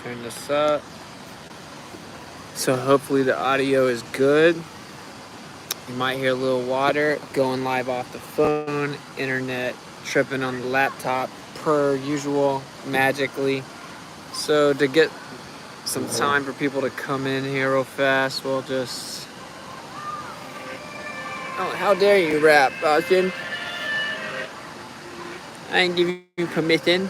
Turn this up. So hopefully the audio is good. You might hear a little water going live off the phone, internet tripping on the laptop per usual, magically. So to get some time for people to come in here real fast, we'll just... Oh, how dare you rap, Austin? I ain't give you permission.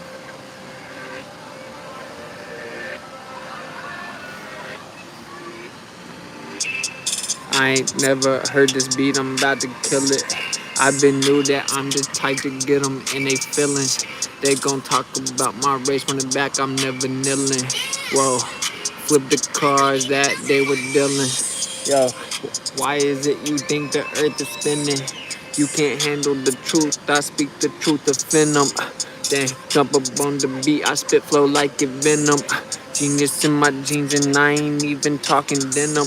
I ain't never heard this beat, I'm about to kill it. I've been knew that I'm the type to get them in they feelings. They gon' talk about my race, running back, I'm never kneeling. Whoa, flip the cars that they were dealing. Yo, why is it you think the earth is spinning? You can't handle the truth, I speak the truth of venom. Then jump up on the beat, I spit flow like it venom. Genius in my jeans and I ain't even talking denim.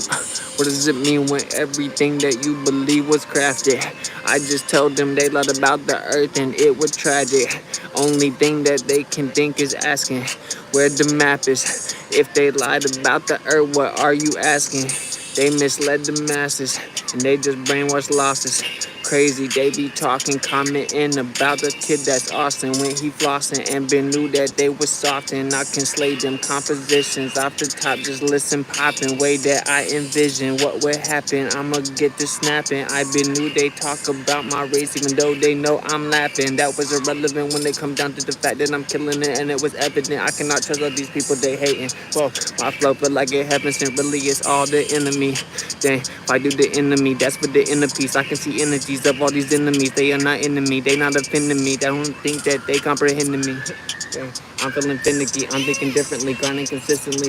What does it mean when everything that you believe was crafted? I just told them they lied about the earth and it was tragic. Only thing that they can think is asking where the map is. If they lied about the earth, what are you asking? They misled the masses and they just brainwashed losses. Crazy, they be talking, commenting about the kid that's Austin when he flossing, and been knew that they was soft and I can slay them compositions off the top. Just listen, popping, way that I envision what would happen. I'ma get this snapping. I been knew they talk about my race even though they know I'm laughing. That was irrelevant when they come down to the fact that I'm killing it, and it was evident. I cannot trust all these people they hating. Whoa, my flow feel like it happens and really it's all the enemy. Dang, why do the enemy? That's for the inner peace. I can see energies of all these enemies. They are not enemy. They not offending me. They don't think that they comprehending me. Dang, I'm feeling finicky. I'm thinking differently, grinding consistently.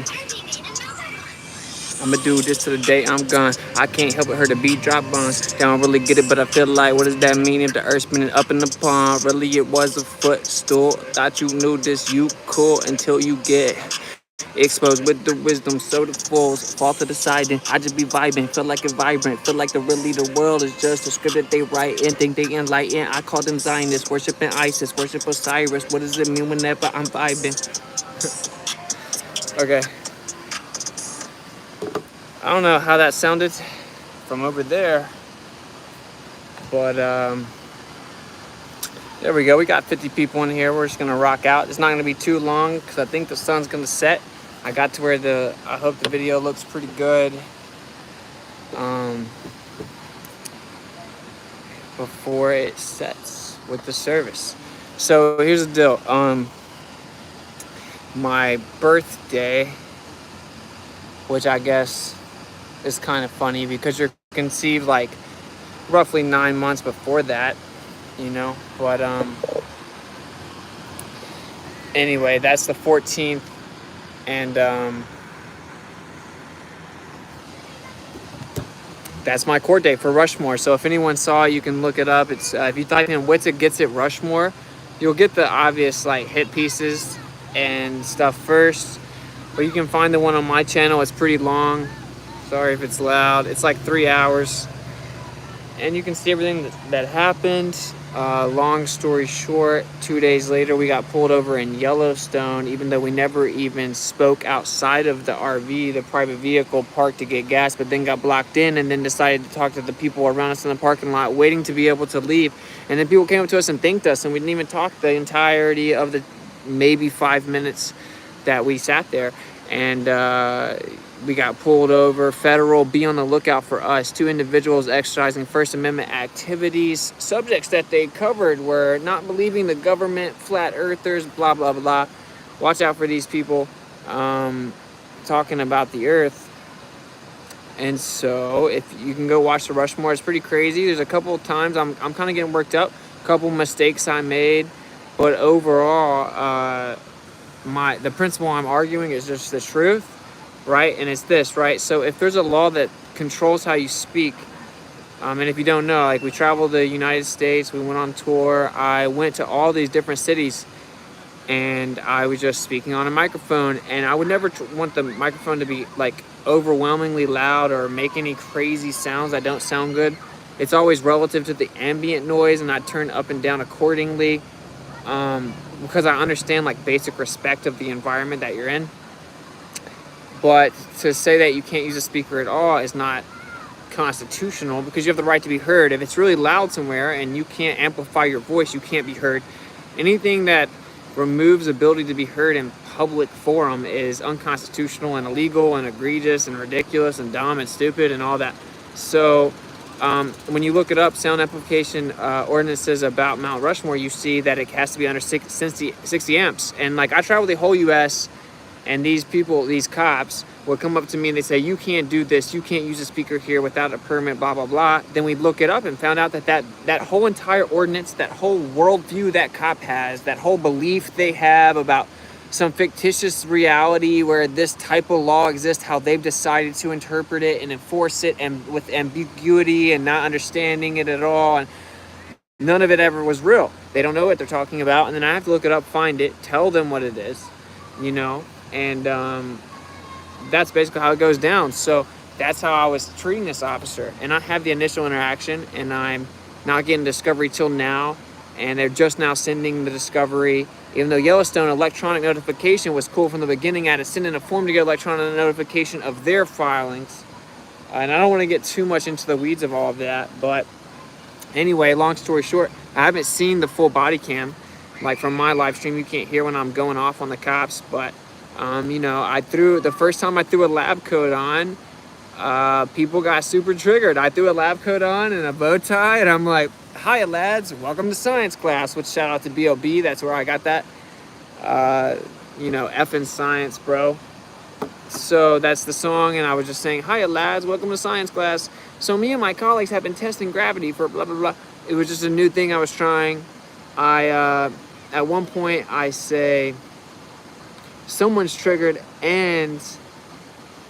I'ma do this till the day I'm gone. I can't help it, heard the beat drop bombs. They don't really get it, but I feel like, what does that mean if the earth spinning up in the pond? Really, it was a footstool. Thought you knew this, you cool until you get exposed with the wisdom, so the fools fall to the side, and I just be vibing, feel like it vibrant, feel like the world is just a script that they write and think they enlighten. I call them Zionists, worshiping ISIS, worship Osiris. What does it mean whenever I'm vibing? Okay. I don't know how that sounded from over there, but there we go. We got 50 people in here. We're just gonna rock out. It's not gonna be too long because I think the sun's gonna set. I got to where I hope the video looks pretty good before it sets with the service. So here's the deal. My birthday, which I guess is kind of funny because you're conceived like roughly 9 months before that, you know, but anyway, that's the 14th. And that's my court date for Rushmore. So if anyone saw it, you can look it up. It's if you type in WitsitGetsIt Rushmore, you'll get the obvious like hit pieces and stuff first. But you can find the one on my channel. It's pretty long. Sorry if it's loud. It's like 3 hours. And you can see everything that happened. Long story short, 2 days later, we got pulled over in Yellowstone, even though we never even spoke outside of the RV, the private vehicle, parked to get gas, but then got blocked in and then decided to talk to the people around us in the parking lot, waiting to be able to leave. And then people came up to us and thanked us, and we didn't even talk the entirety of the maybe 5 minutes that we sat there. And we got pulled over. Federal, be on the lookout for us. 2 individuals exercising First Amendment activities. Subjects that they covered were not believing the government, flat earthers, blah, blah, blah. Watch out for these people talking about the earth. And so if you can go watch the Rushmore, it's pretty crazy. There's a couple of times I'm kind of getting worked up. A couple mistakes I made. But overall, the principle I'm arguing is just the truth. Right, and it's this, right? So if there's a law that controls how you speak, and if you don't know, like we traveled the United States, we went on tour, I went to all these different cities, and I was just speaking on a microphone, and I would never want the microphone to be like overwhelmingly loud or make any crazy sounds that don't sound good. It's always relative to the ambient noise, and I turn up and down accordingly, because I understand like basic respect of the environment that you're in. But to say that you can't use a speaker at all is not constitutional, because you have the right to be heard. If it's really loud somewhere and you can't amplify your voice, you can't be heard. Anything that removes ability to be heard in public forum is unconstitutional and illegal and egregious and ridiculous and dumb and stupid and all that. So when you look it up, sound amplification ordinances about Mount Rushmore, you see that it has to be under 60 amps. And like, I travel the whole US, and these people, these cops, would come up to me and they say, you can't do this, you can't use a speaker here without a permit, blah, blah, blah. Then we'd look it up and found out that whole entire ordinance, that whole worldview that cop has, that whole belief they have about some fictitious reality where this type of law exists, how they've decided to interpret it and enforce it, and with ambiguity and not understanding it at all. And none of it ever was real. They don't know what they're talking about. And then I have to look it up, find it, tell them what it is, you know, and that's basically how it goes down. So that's how I was treating this officer. And I have the initial interaction, and I'm not getting discovery till now. And they're just now sending the discovery. Even though Yellowstone electronic notification was cool from the beginning, I had to send in a form to get electronic notification of their filings. And I don't want to get too much into the weeds of all of that. But anyway, long story short, I haven't seen the full body cam. Like from my live stream, you can't hear when I'm going off on the cops. But you know, the first time I threw a lab coat on, people got super triggered. I threw a lab coat on and a bow tie, and I'm like, hiya lads, welcome to science class, which shout out to B.O.B. That's where I got that. You know, effing science, bro. So that's the song, and I was just saying, hiya lads, welcome to science class. So me and my colleagues have been testing gravity for blah, blah, blah. It was just a new thing I was trying. At one point I say, someone's triggered and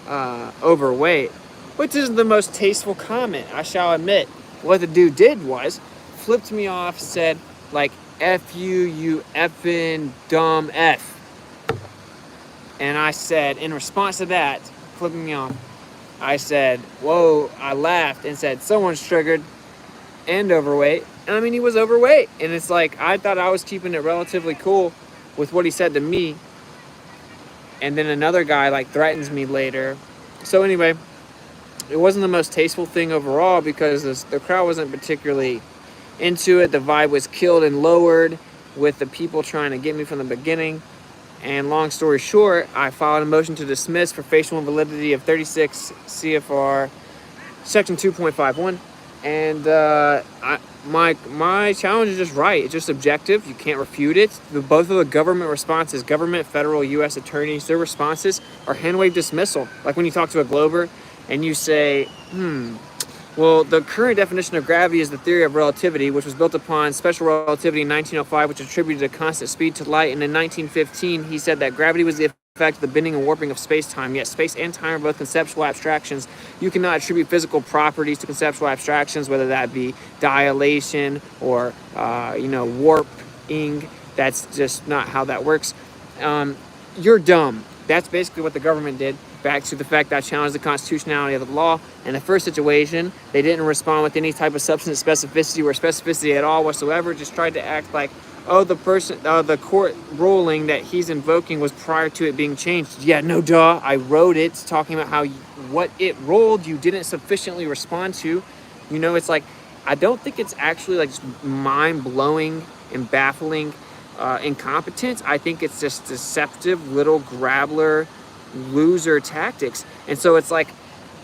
overweight, which is the most tasteful comment, I shall admit. What the dude did was flipped me off, said like, F you, you effing dumb F. And I said, in response to that, flipping me off, I said, whoa, I laughed and said, someone's triggered and overweight. And I mean, he was overweight. And it's like, I thought I was keeping it relatively cool with what he said to me. And then another guy like threatens me later. So anyway, it wasn't the most tasteful thing overall, because the crowd wasn't particularly into it. The vibe was killed and lowered with the people trying to get me from the beginning. And long story short, I filed a motion to dismiss for facial invalidity of 36 CFR section 2.51. And my challenge is just right. It's just objective. You can't refute it. Both of the government responses, government, federal, U.S. attorneys, their responses are hand wave dismissal. Like when you talk to a Glober and you say, well, the current definition of gravity is the theory of relativity, which was built upon special relativity in 1905, which attributed a constant speed to light. And in 1915, he said that gravity was the effect of the bending and warping of space-time. Yet space and time are both conceptual abstractions. You cannot attribute physical properties to conceptual abstractions, whether that be dilation or warping. That's just not how that works. You're dumb. That's basically what the government did. Back to the fact that I challenged the constitutionality of the law. In the first situation, they didn't respond with any type of substance specificity or specificity at all whatsoever. Just tried to act like, oh, the court ruling that he's invoking was prior to it being changed. Yeah, no duh. I wrote it talking about how what it ruled you didn't sufficiently respond to. You know, it's like, I don't think it's actually like mind-blowing and baffling incompetence. I think it's just deceptive little grabbler loser tactics. And so it's like,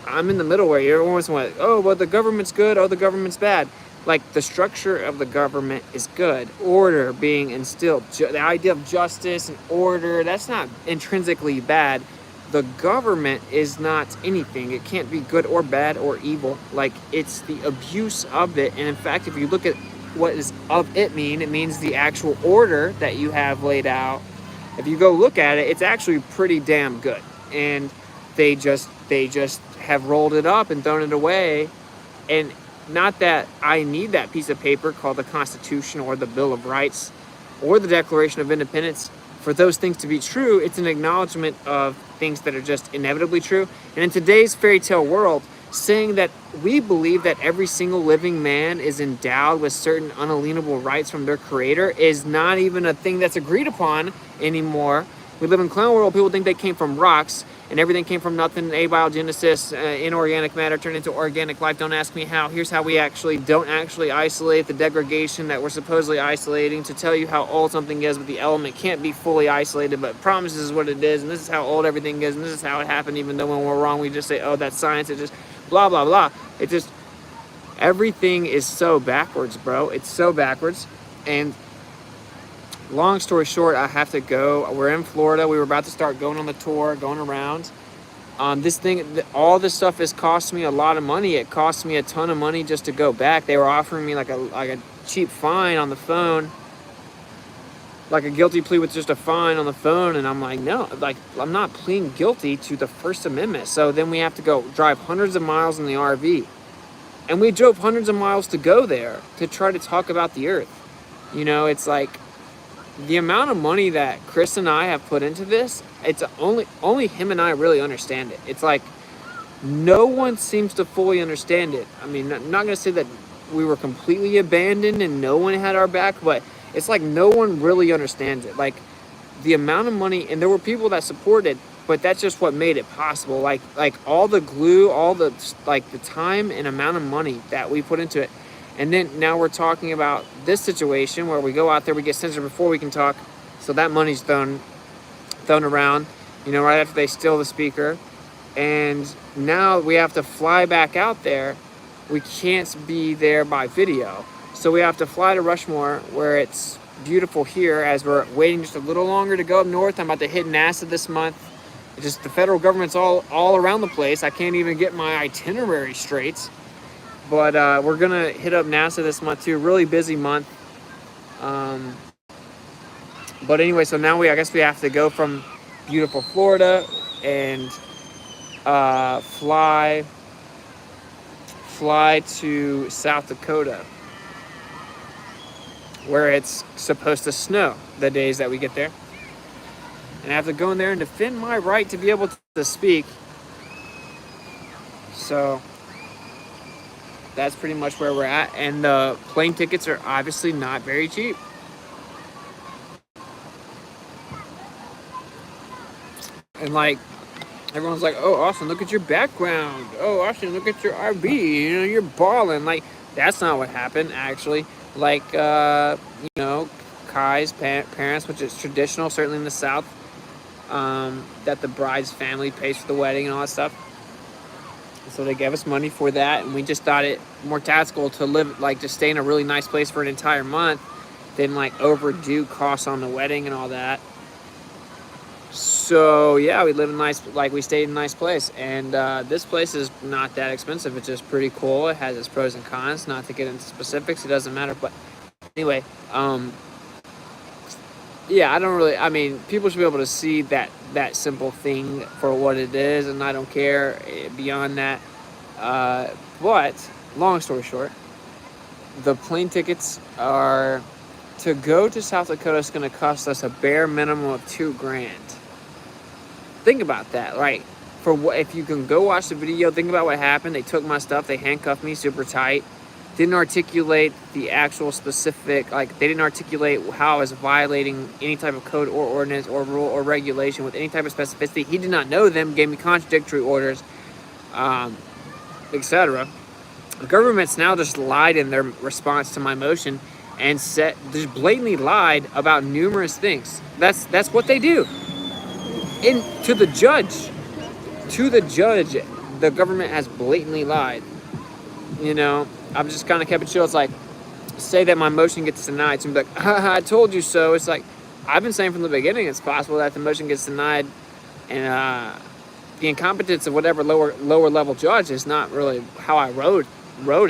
I'm in the middle where you're always like, oh, well, the government's good, oh, the government's bad. Like, the structure of the government is good. Order being instilled. The idea of justice and order, that's not intrinsically bad. The government is not anything. It can't be good or bad or evil. Like, it's the abuse of it. And in fact, if you look at what does of it mean, it means the actual order that you have laid out. If you go look at it, it's actually pretty damn good. And they just have rolled it up and thrown it away. And not that I need that piece of paper called the Constitution or the Bill of Rights or the Declaration of Independence for those things to be true. It's an acknowledgement of things that are just inevitably true. And in today's fairy tale world, saying that we believe that every single living man is endowed with certain unalienable rights from their creator is not even a thing that's agreed upon anymore. We live in clown world. People think they came from rocks and everything came from nothing. Abiogenesis, inorganic matter turned into organic life. Don't ask me how. Here's how we actually don't actually isolate the degradation that we're supposedly isolating to tell you how old something is, but the element can't be fully isolated, but promises what it is, and this is how old everything is, and this is how it happened, even though when we're wrong, we just say, oh, that's science. It just blah, blah, blah. It just, everything is so backwards, bro. It's so backwards. And long story short, I have to go. We're in Florida. We were about to start going on the tour, going around. This thing, all this stuff has cost me a lot of money. It cost me a ton of money just to go back. They were offering me like a cheap fine on the phone, like a guilty plea with just a fine on the phone. And I'm like, no, like I'm not pleading guilty to the First Amendment. So then we have to go drive hundreds of miles in the RV. And we drove hundreds of miles to go there to try to talk about the earth. You know, it's like, the amount of money that Chris and I have put into this, it's only him and I really understand it. It's like no one seems to fully understand it. I mean, I'm not going to say that we were completely abandoned and no one had our back, but it's like no one really understands it. Like the amount of money, and there were people that supported, but that's just what made it possible. Like all the glue, all the like the time and amount of money that we put into it. And then now we're talking about this situation where we go out there, we get censored before we can talk. So that money's thrown around, you know, right after they steal the speaker. And now we have to fly back out there. We can't be there by video. So we have to fly to Rushmore where it's beautiful here as we're waiting just a little longer to go up north. I'm about to hit NASA this month. It's just the federal government's all around the place. I can't even get my itinerary straight. But we're going to hit up NASA this month too. Really busy month. But anyway, so now I guess we have to go from beautiful Florida and fly to South Dakota, where it's supposed to snow the days that we get there. And I have to go in there and defend my right to be able to speak. So that's pretty much where we're at. And the plane tickets are obviously not very cheap. And like, everyone's like, oh, Austin, look at your background. Oh, Austin, look at your RV. You know, you're balling. Like, that's not what happened, actually. Like, you know, Kai's parents, which is traditional, certainly in the South, that the bride's family pays for the wedding and all that stuff. So they gave us money for that, and we just thought it more tactical to live, like, to stay in a really nice place for an entire month than, like, overdo costs on the wedding and all that. So, yeah, we live in we stayed in a nice place. And this place is not that expensive. It's just pretty cool. It has its pros and cons. Not to get into specifics, it doesn't matter. But anyway, yeah, I mean, people should be able to see that simple thing for what it is, and I don't care beyond that. But long story short, the plane tickets are, to go to South Dakota is going to cost us a bare minimum of $2,000. Think about that. Like, if you can go watch the video, think about what happened. They took my stuff, they handcuffed me super tight. Didn't articulate the actual specific, like, they didn't articulate how I was violating any type of code or ordinance or rule or regulation with any type of specificity. He did not know them, gave me contradictory orders, etc. The government's now just lied in their response to my motion and just blatantly lied about numerous things. That's what they do. To the judge, the government has blatantly lied. You know, I've just kind of kept it chill. It's like, say that my motion gets denied. So I'm like, I told you so. It's like, I've been saying from the beginning, it's possible that the motion gets denied, and the incompetence of whatever lower level judge is not really how I wrote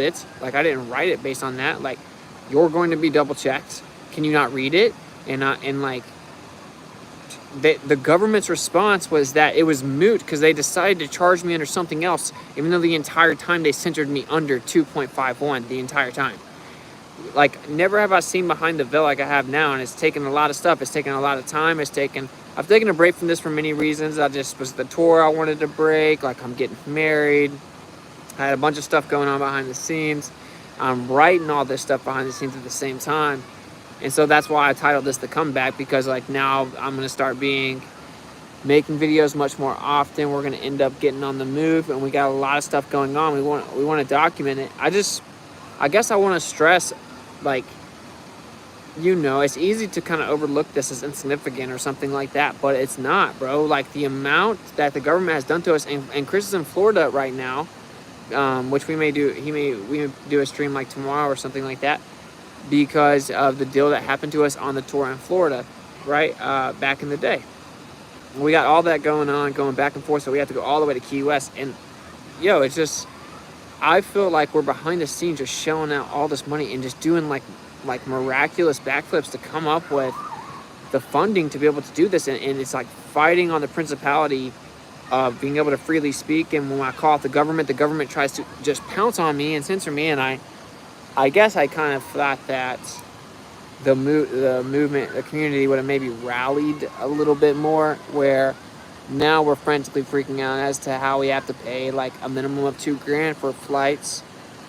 it. Like, I didn't write it based on that. Like, you're going to be double checked. Can you not read it? And like, the government's response was that it was moot because they decided to charge me under something else, even though the entire time they censored me under 2.51 the entire time. Like, never have I seen behind the veil like I have now, and it's taken a lot of stuff. It's taken a lot of time. I've taken a break from this for many reasons. I just was the tour I wanted to break. Like, I'm getting married. I had a bunch of stuff going on behind the scenes. I'm writing all this stuff behind the scenes at the same time. And so that's why I titled this The Comeback, because like now I'm going to start being making videos much more often. We're going to end up getting on the move, and we got a lot of stuff going on. We want to document it. I guess I want to stress, like, it's easy to kind of overlook this as insignificant or something like that, but it's not, bro. Like, the amount that the government has done to us, and Chris is in Florida right now, which we may do a stream like tomorrow or something like that, because of the deal that happened to us on the tour in Florida, right? Back in the day. We got all that going on, going back and forth, so we have to go all the way to Key West. And, it's just, I feel like we're behind the scenes just shelling out all this money and just doing, like miraculous backflips to come up with the funding to be able to do this. And it's like fighting on the principality of being able to freely speak. And when I call out the government tries to just pounce on me and censor me. And I guess I kind of thought that the movement, the community would have maybe rallied a little bit more, where now we're frantically freaking out as to how we have to pay like a minimum of $2,000 for flights.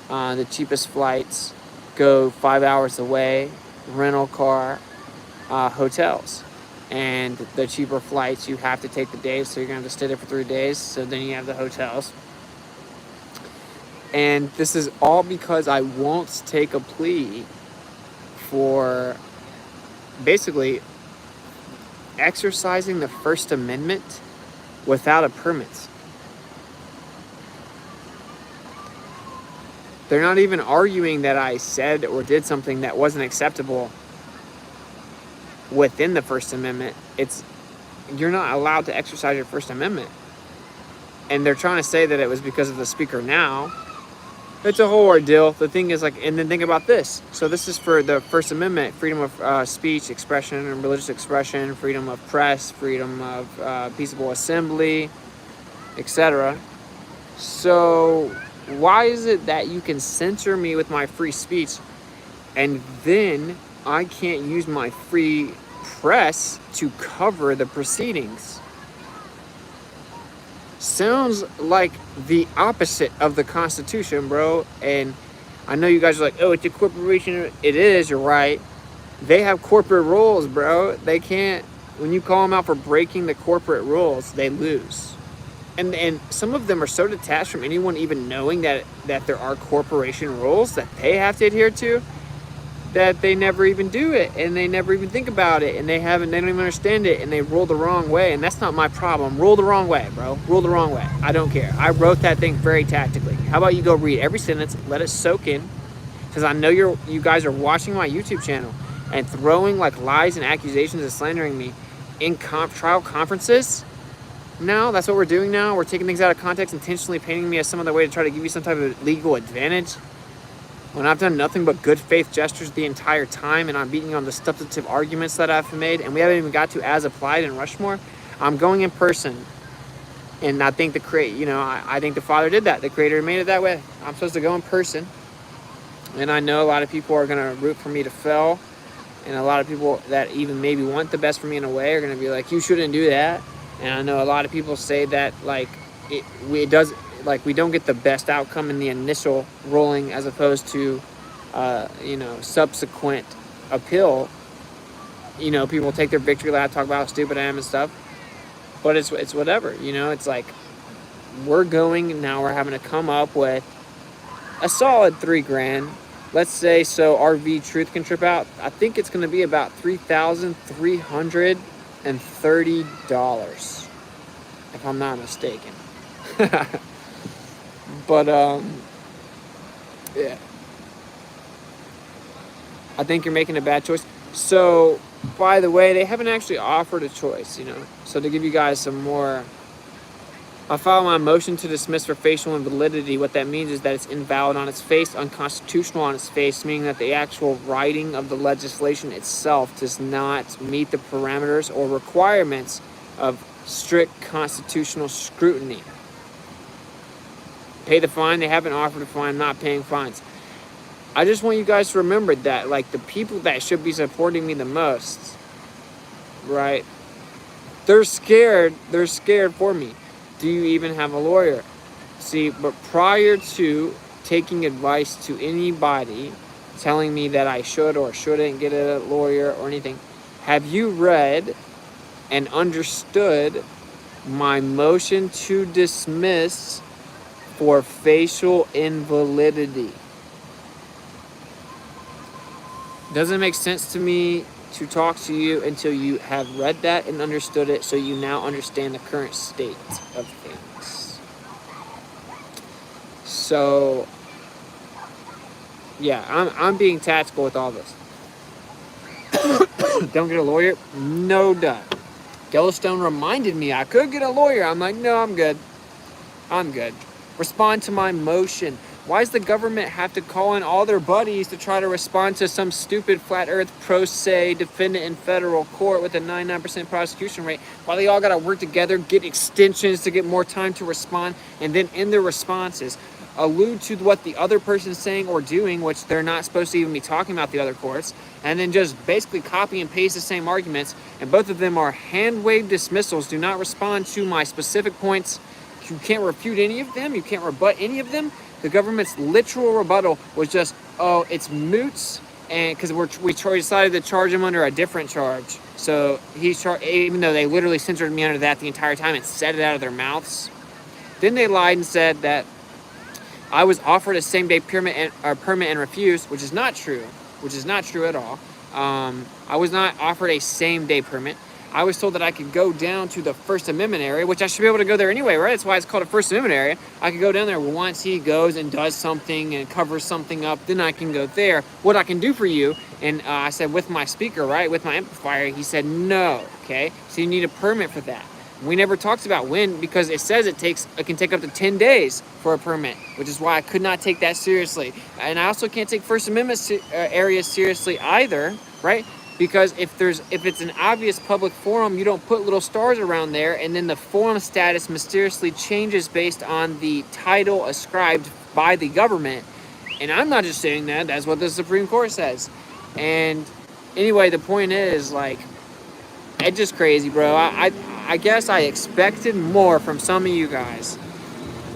The cheapest flights go 5 hours away, rental car, hotels. And the cheaper flights, you have to take the days, so you're going to have to stay there for 3 days, so then you have the hotels. And this is all because I won't take a plea for basically exercising the First Amendment without a permit. They're not even arguing that I said or did something that wasn't acceptable within the First Amendment. It's, you're not allowed to exercise your First Amendment. And they're trying to say that it was because of the speaker now. It's a whole ordeal. The thing is, like, and then think about this. So this is for the First Amendment: freedom of speech, expression, and religious expression, freedom of press, freedom of peaceable assembly, etc. So why is it that you can censor me with my free speech, and then I can't use my free press to cover the proceedings? Sounds like the opposite of the Constitution, bro. And I know you guys are like, oh, it's a corporation. It is, you're right. They have corporate rules, bro. They can't, when you call them out for breaking the corporate rules, they lose. And some of them are so detached from anyone even knowing that there are corporation rules that they have to adhere to, that they never even do it, and they never even think about it, and they don't even understand it, and they rule the wrong way. And that's not my problem. Rule the wrong way, bro. Rule the wrong way. I don't care. I wrote that thing very tactically. How about you go read every sentence, let it soak in, because I know you guys are watching my YouTube channel and throwing like lies and accusations and slandering me in trial conferences. Now that's what we're doing now. We're taking things out of context, intentionally painting me as some other way to try to give you some type of legal advantage, when I've done nothing but good faith gestures the entire time, and I'm beating on the substantive arguments that I've made, and we haven't even got to as applied in Rushmore. I'm going in person, and I think I think the Father did that. The Creator made it that way. I'm supposed to go in person, and I know a lot of people are going to root for me to fail, and a lot of people that even maybe want the best for me in a way are going to be like, you shouldn't do that. And I know a lot of people say that like it does. Like, we don't get the best outcome in the initial ruling as opposed to, subsequent appeal. People take their victory lap, talk about how stupid I am and stuff. But it's whatever, it's like, we're having to come up with a solid $3,000. Let's say, so RV Truth can trip out. I think it's going to be about $3,330, if I'm not mistaken. But, yeah. I think you're making a bad choice. So, by the way, they haven't actually offered a choice, So to give you guys some more, I file my motion to dismiss for facial invalidity. What that means is that it's invalid on its face, unconstitutional on its face, meaning that the actual writing of the legislation itself does not meet the parameters or requirements of strict constitutional scrutiny. Pay the fine. They haven't offered a fine. I'm not paying fines. I just want you guys to remember that, like, the people that should be supporting me the most, right? They're scared. They're scared for me. Do you even have a lawyer? See, but prior to taking advice to anybody telling me that I should or shouldn't get a lawyer or anything, have you read and understood my motion to dismiss for facial invalidity. Doesn't make sense to me to talk to you until you have read that and understood it, so you now understand the current state of things. So, yeah, I'm being tactical with all this. Don't get a lawyer? No duh. Yellowstone reminded me I could get a lawyer. I'm like, no, I'm good. I'm good. Respond to my motion. Why does the government have to call in all their buddies to try to respond to some stupid flat earth pro se defendant in federal court with a 99% prosecution rate? Why they all got to work together, get extensions to get more time to respond, and then in their responses allude to what the other person's saying or doing, which they're not supposed to even be talking about the other courts, and then just basically copy and paste the same arguments, and both of them are hand-waved dismissals, do not respond to my specific points. You can't refute any of them, you can't rebut any of them. The government's literal rebuttal was just, oh, it's moots, and because we decided to charge him under a different charge. So even though they literally censored me under that the entire time and said it out of their mouths. Then they lied and said that I was offered a same-day permit and refused, which is not true. Which is not true at all. I was not offered a same-day permit. I was told that I could go down to the First Amendment area, which I should be able to go there anyway, right? That's why it's called a First Amendment area. I could go down there once he goes and does something and covers something up, then I can go there. What I can do for you, and I said with my speaker, right, with my amplifier, he said no, okay? So you need a permit for that. We never talked about when, because it says it can take up to 10 days for a permit, which is why I could not take that seriously. And I also can't take First Amendment areas seriously either, right? Because if it's an obvious public forum, you don't put little stars around there, and then the forum status mysteriously changes based on the title ascribed by the government. And I'm not just saying that, that's what the Supreme Court says. And anyway, the point is, like, it's just crazy, bro. I guess I expected more from some of you guys.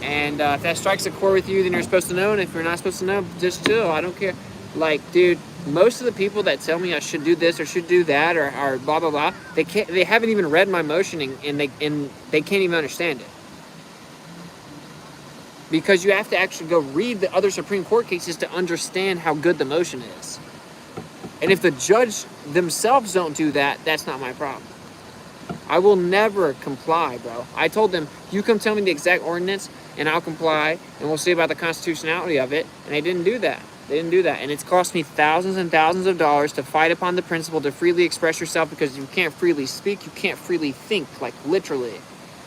And if that strikes a chord with you, then you're supposed to know. And if you're not supposed to know, just chill. I don't care. Like, dude, most of the people that tell me I should do this or should do that or blah blah blah, they haven't even read my motioning, and they can't even understand it. Because you have to actually go read the other Supreme Court cases to understand how good the motion is. And if the judge themselves don't do that, that's not my problem. I will never comply, bro. I told them, you come tell me the exact ordinance and I'll comply, and we'll see about the constitutionality of it. And they didn't do that. They didn't do that. And it's cost me thousands and thousands of dollars to fight upon the principle to freely express yourself, because you can't freely speak, you can't freely think, like literally.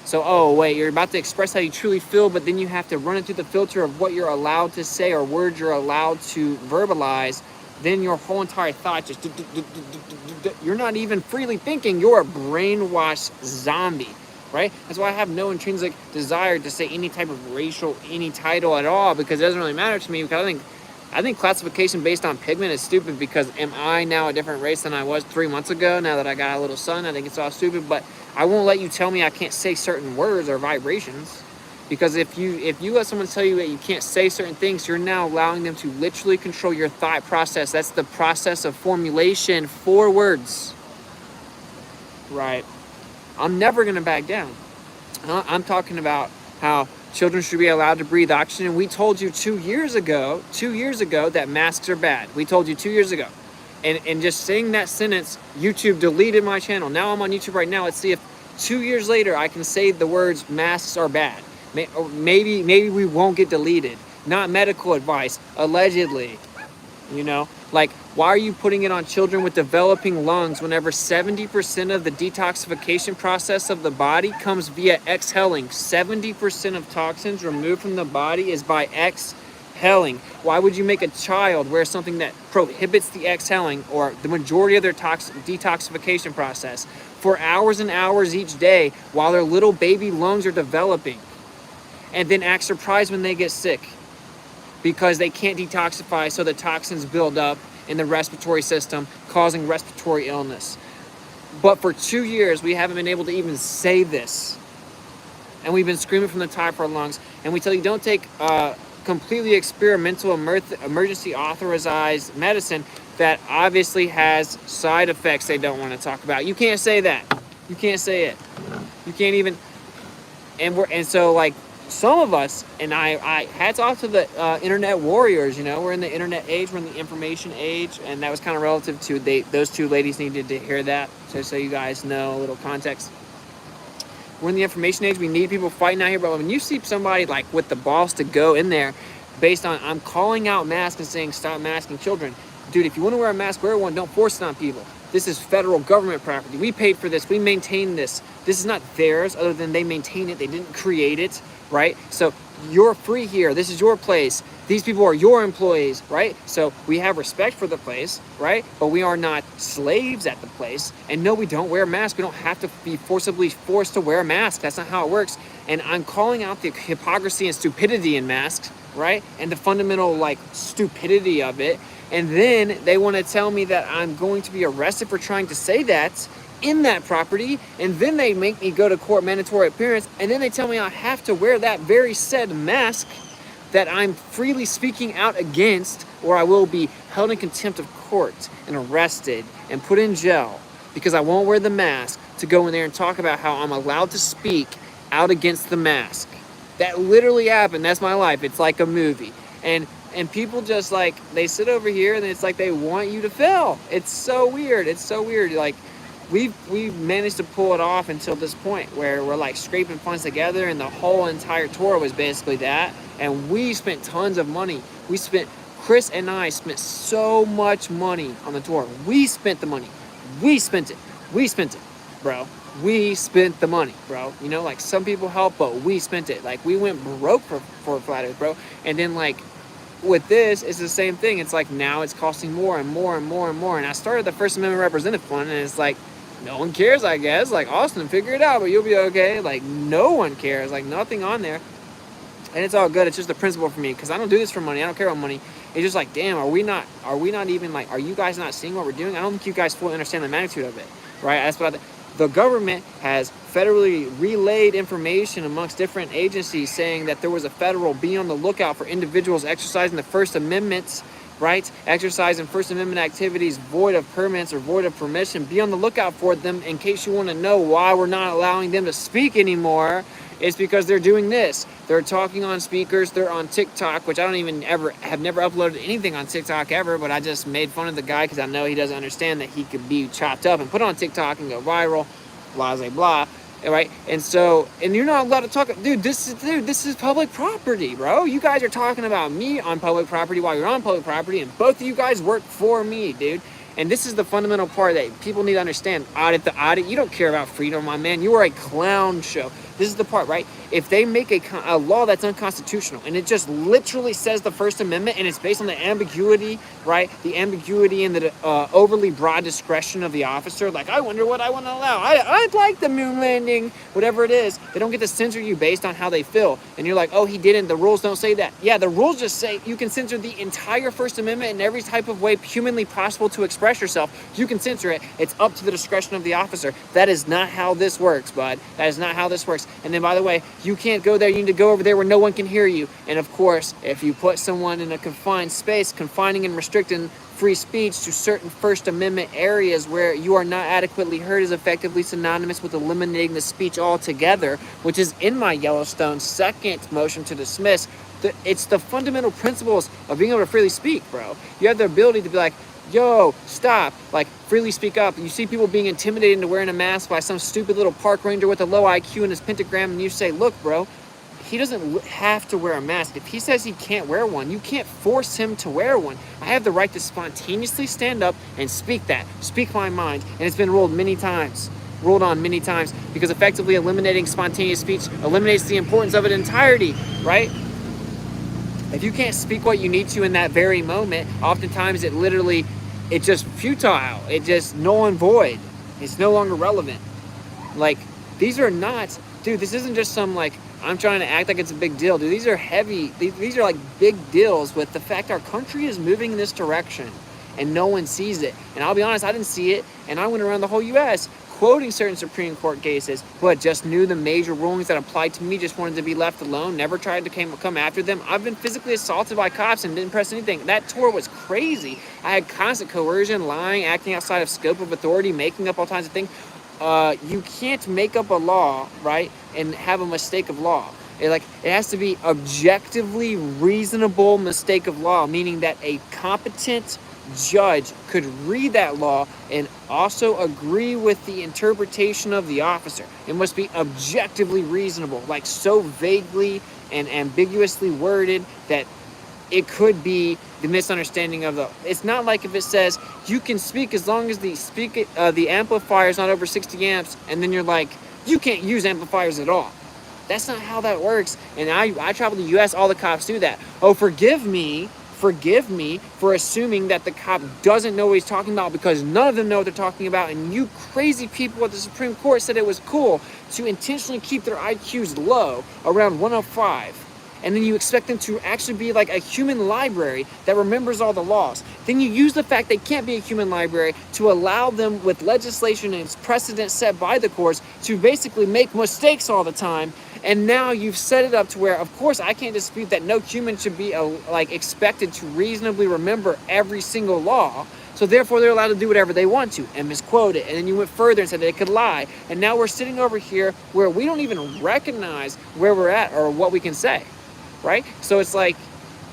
So, oh, wait, you're about to express how you truly feel, but then you have to run it through the filter of what you're allowed to say or words you're allowed to verbalize. Then your whole entire thought just, you're not even freely thinking, you're a brainwashed zombie, right? That's why I have no intrinsic desire to say any type of racial, any title at all, because it doesn't really matter to me, because I think classification based on pigment is stupid, because am I now a different race than I was 3 months ago now that I got a little son? I think it's all stupid, but I won't let you tell me I can't say certain words or vibrations. Because if you let someone tell you that you can't say certain things, you're now allowing them to literally control your thought process. That's the process of formulation for words. Right. I'm never going to back down. I'm talking about how children should be allowed to breathe oxygen. And we told you 2 years ago that masks are bad. We told you 2 years ago. And just saying that sentence, YouTube deleted my channel. Now I'm on YouTube right now. Let's see if 2 years later I can say the words masks are bad. Maybe we won't get deleted. Not medical advice, allegedly. You know, like, why are you putting it on children with developing lungs whenever 70% of the detoxification process of the body comes via exhaling? 70% of toxins removed from the body is by exhaling. Why would you make a child wear something that prohibits the exhaling, or the majority of their detoxification process, for hours and hours each day while their little baby lungs are developing? And then act surprised when they get sick because they can't detoxify, so the toxins build up in the respiratory system, causing respiratory illness. But for 2 years, we haven't been able to even say this. And we've been screaming from the top of our lungs. And we tell you, don't take completely experimental emergency authorized medicine that obviously has side effects they don't want to talk about. You can't say that. You can't say it. You can't even... And so like some of us, and I hats off to the internet warriors. You know, we're in the internet age, we're in the information age, and that was kind of relative to those two ladies needed to hear that. So you guys know a little context. We're in the information age. We need people fighting out here. But when you see somebody like with the balls to go in there based on, I'm calling out masks and saying stop masking children. Dude, if you want to wear a mask, wear one. Don't force it on people. This is federal government property. We paid for this. We maintain this. This is not theirs other than they maintain it. They didn't create it, right? So you're free here. This is your place. These people are your employees, right? So we have respect for the place, right? But we are not slaves at the place. And no, we don't wear masks. We don't have to be forcibly forced to wear a mask. That's not how it works. And I'm calling out the hypocrisy and stupidity in masks, right? And the fundamental like stupidity of it. And then they want to tell me that I'm going to be arrested for trying to say that in that property, and then they make me go to court, mandatory appearance, and then they tell me I have to wear that very said mask that I'm freely speaking out against, or I will be held in contempt of court and arrested and put in jail because I won't wear the mask to go in there and talk about how I'm allowed to speak out against the mask. That literally happened. That's my life. It's like a movie. And people just like, they sit over here and it's like they want you to fail. It's so weird. It's so weird. Like, we've managed to pull it off until this point where we're like scraping funds together, and the whole entire tour was basically that. And we spent tons of money. Chris and I spent so much money on the tour. We spent the money. We spent it, bro. We spent the money, bro. You know, like some people help, but we spent it. Like we went broke for Flat Earth, bro. And then like with this, it's the same thing. It's like now it's costing more and more and more and more. And I started the First Amendment Representative Fund, and it's like, no one cares, I guess. Like, Austin, figure it out, but you'll be okay. Like, no one cares. Like, nothing on there. And it's all good. It's just a principle for me because I don't do this for money. I don't care about money. It's just like, damn, are we not even like, are you guys not seeing what we're doing? I don't think you guys fully understand the magnitude of it, right? That's what the government has federally relayed information amongst different agencies saying that there was a federal be on the lookout for individuals exercising the First Amendment, right? Exercising First Amendment activities void of permits or void of permission. Be on the lookout for them in case you want to know why we're not allowing them to speak anymore. It's because they're doing this. They're talking on speakers. They're on TikTok, which I have never uploaded anything on TikTok ever, but I just made fun of the guy because I know he doesn't understand that he could be chopped up and put on TikTok and go viral, blah, blah, blah. Right? And so, and you're not allowed to talk, dude, this is public property, bro. You guys are talking about me on public property while you're on public property, and both of you guys work for me, dude. And this is the fundamental part that people need to understand. Audit the audit. You don't care about freedom, my man. You are a clown show. This is the part, right? If they make a law that's unconstitutional and it just literally says the First Amendment and it's based on the ambiguity, right? The ambiguity and the overly broad discretion of the officer. Like, I wonder what I want to allow. I'd like the moon landing, whatever it is. They don't get to censor you based on how they feel. And you're like, oh, he didn't. The rules don't say that. Yeah, the rules just say you can censor the entire First Amendment in every type of way humanly possible to express yourself. You can censor it. It's up to the discretion of the officer. That is not how this works, bud. That is not how this works. And then, by the way, you can't go there. You need to go over there where no one can hear you. And of course, if you put someone in a confined space, confining and restricting free speech to certain First Amendment areas where you are not adequately heard is effectively synonymous with eliminating the speech altogether, which is in my Yellowstone second motion to dismiss. It's the fundamental principles of being able to freely speak, bro. You have the ability to be like, yo, stop, like freely speak up. You see people being intimidated into wearing a mask by some stupid little park ranger with a low IQ and his pentagram, and you say, look, bro, he doesn't have to wear a mask. If he says he can't wear one, you can't force him to wear one. I have the right to spontaneously stand up and speak my mind, and it's been ruled on many times, because effectively eliminating spontaneous speech eliminates the importance of it entirety, right? If you can't speak what you need to in that very moment, oftentimes it's just futile. It just null and void. It's no longer relevant. Like, these are not, dude, this isn't just some, like, I'm trying to act like it's a big deal. Dude, these are heavy. These are like big deals with the fact our country is moving in this direction and no one sees it. And I'll be honest, I didn't see it. And I went around the whole U.S. quoting certain Supreme Court cases, but just knew the major rulings that applied to me, just wanted to be left alone, never tried to come after them. I've been physically assaulted by cops and didn't press anything. That tour was crazy. I had constant coercion, lying, acting outside of scope of authority, making up all kinds of things. you can't make up a law, right, and have a mistake of law. It has to be objectively reasonable mistake of law, meaning that a competent judge could read that law and also agree with the interpretation of the officer. It must be objectively reasonable, like so vaguely and ambiguously worded that it could be the misunderstanding of the. It's not like if it says you can speak as long as the amplifier is not over 60 amps, and then you're like, you can't use amplifiers at all. That's not how that works. And I travel the U.S. All the cops do that. Oh, forgive me for assuming that the cop doesn't know what he's talking about, because none of them know what they're talking about. And you crazy people at the Supreme Court said it was cool to intentionally keep their IQs low, around 105. And then you expect them to actually be like a human library that remembers all the laws. Then you use the fact they can't be a human library to allow them, with legislation and precedent set by the courts, to basically make mistakes all the time. And now you've set it up to where, of course, I can't dispute that no human should be expected to reasonably remember every single law. So therefore, they're allowed to do whatever they want to and misquote it. And then you went further and said they could lie. And now we're sitting over here where we don't even recognize where we're at or what we can say. Right? So it's like,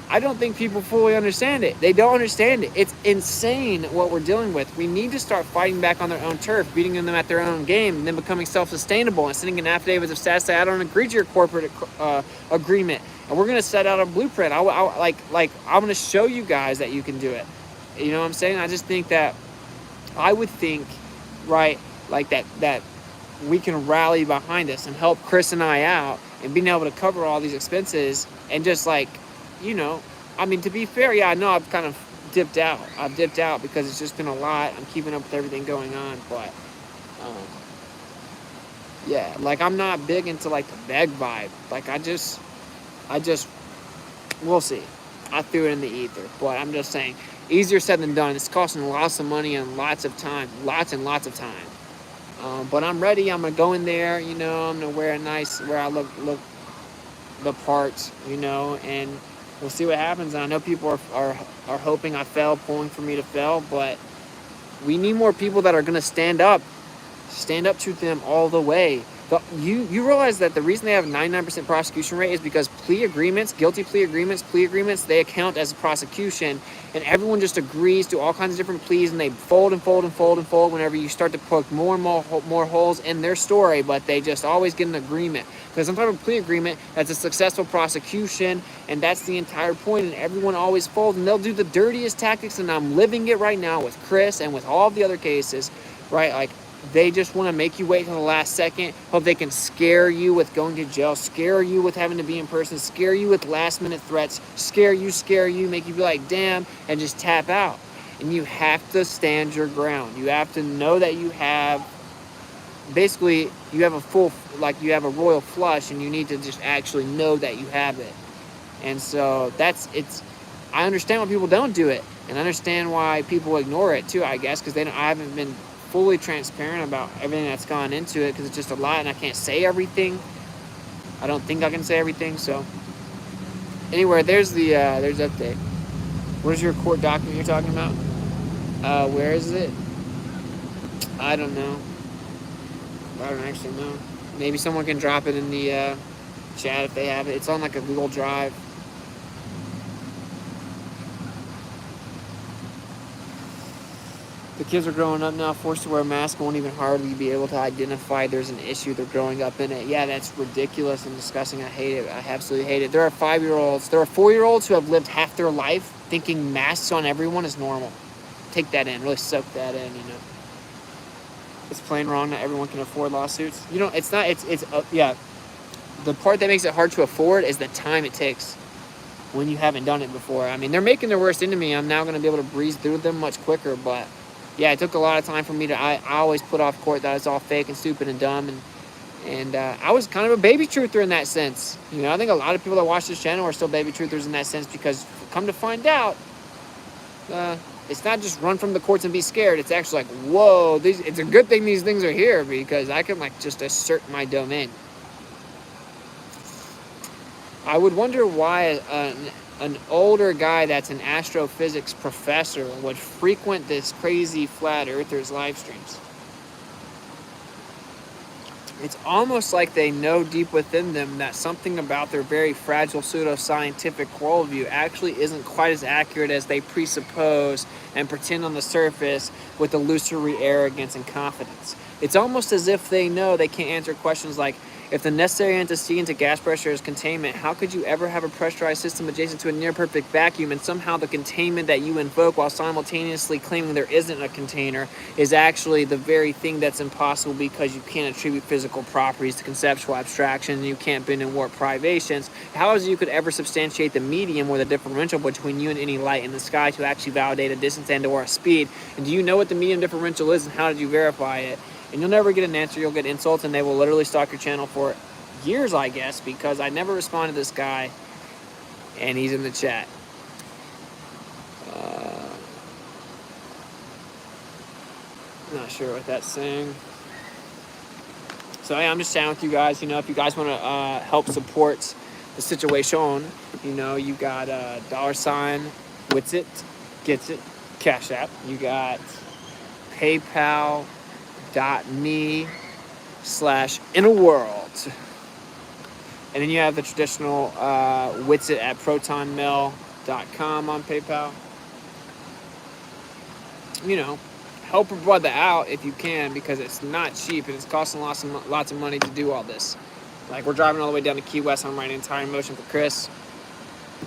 I don't think people fully understand it. They don't understand it. It's insane what we're dealing with. We need to start fighting back on their own turf, beating them at their own game, and then becoming self-sustainable and sending an affidavit of status say, I don't agree to your corporate agreement. And we're going to set out a blueprint. I'm going to show you guys that you can do it. You know what I'm saying? I just think that, I would think, right, like that we can rally behind us and help Chris and I out and being able to cover all these expenses and just I mean, to be fair, yeah, I know I've kind of dipped out. I've dipped out because it's just been a lot. I'm keeping up with everything going on, but yeah, like I'm not big into like the beg vibe. Like I just, we'll see. I threw it in the ether, but I'm just saying, easier said than done. It's costing lots of money and lots of time, lots and lots of time. But I'm ready. I'm gonna go in there. I'm gonna wear where I look the part. And we'll see what happens. And I know people are hoping I fail, pulling for me to fail, but we need more people that are gonna stand up to them all the way. You realize that the reason they have a 99% prosecution rate is because guilty plea agreements, they account as a prosecution, and everyone just agrees to all kinds of different pleas, and they fold and fold and fold and fold whenever you start to poke more and more holes in their story, but they just always get an agreement. Because some type of plea agreement, that's a successful prosecution, and that's the entire point, and everyone always folds, and they'll do the dirtiest tactics, and I'm living it right now with Chris and with all the other cases, right? Like, they just want to make you wait till the last second, hope they can scare you with going to jail, scare you with having to be in person, scare you with last minute threats, scare you, make you be like, damn, and just tap out. And you have to stand your ground. You have to know that you have, basically, you have a royal flush, and you need to just actually know that you have it. And so I understand why people don't do it, and I understand why people ignore it too, I guess, because I haven't been fully transparent about everything that's gone into it, because it's just a lot and I can't say everything. I don't think I can say everything. So anyway, there's update. What is your court document you're talking about? Where is it? I don't know. I don't actually know. Maybe someone can drop it in the chat if they have it. It's on like a Google Drive. The kids are growing up now, forced to wear a mask, won't even hardly be able to identify there's an issue. They're growing up in it. Yeah, that's ridiculous and disgusting. I hate it. I absolutely hate it. There are 5-year-olds. There are 4-year-olds who have lived half their life thinking masks on everyone is normal. Take that in. Really soak that in, It's plain wrong that everyone can afford lawsuits. It's not. Yeah. The part that makes it hard to afford is the time it takes when you haven't done it before. I mean, they're making their worst into me. I'm now going to be able to breeze through them much quicker, but yeah, it took a lot of time for me to. I always put off court that it's all fake and stupid and dumb, and I was kind of a baby truther in that sense. I think a lot of people that watch this channel are still baby truthers in that sense, because come to find out, it's not just run from the courts and be scared. It's actually like, whoa, it's a good thing these things are here, because I can just assert my domain. I would wonder why an older guy that's an astrophysics professor would frequent this crazy flat earthers live streams. It's almost like they know deep within them that something about their very fragile pseudoscientific worldview actually isn't quite as accurate as they presuppose and pretend on the surface with illusory arrogance and confidence. It's almost as if they know they can't answer questions like, if the necessary antecedent to gas pressure is containment, how could you ever have a pressurized system adjacent to a near-perfect vacuum, and somehow the containment that you invoke while simultaneously claiming there isn't a container is actually the very thing that's impossible because you can't attribute physical properties to conceptual abstraction and you can't bend and warp privations? How is it you could ever substantiate the medium or the differential between you and any light in the sky to actually validate a distance and or a speed? And do you know what the medium differential is, and how did you verify it? And you'll never get an answer. You'll get insults, and they will literally stalk your channel for years, I guess, because I never responded to this guy, and he's in the chat. Not sure what that's saying. So yeah, I'm just chatting with you guys. If you guys want to help support the situation, you got $ Witsit, Gets It, Cash App. You got PayPal.me/InnerWorld. And then you have the traditional Witsit at protonmail.com on PayPal. Help a brother out if you can, because it's not cheap and it's costing lots of money to do all this. Like, we're driving all the way down to Key West. I'm writing an entire motion for Chris.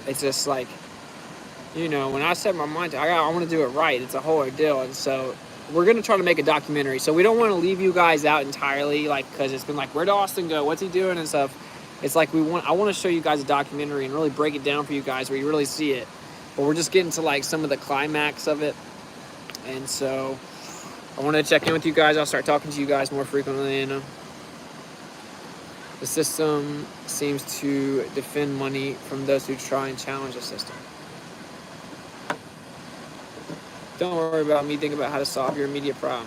It's just like, when I set my mind to I want to do it right. It's a whole ordeal. And so we're going to try to make a documentary. So we don't want to leave you guys out entirely, because it's been like, where'd Austin go? What's he doing and stuff? It's like I want to show you guys a documentary and really break it down for you guys where you really see it. But we're just getting to some of the climax of it. And so I wanted to check in with you guys. I'll start talking to you guys more frequently. The system seems to defend money from those who try and challenge the system. Don't worry about me. Think about how to solve your immediate problem.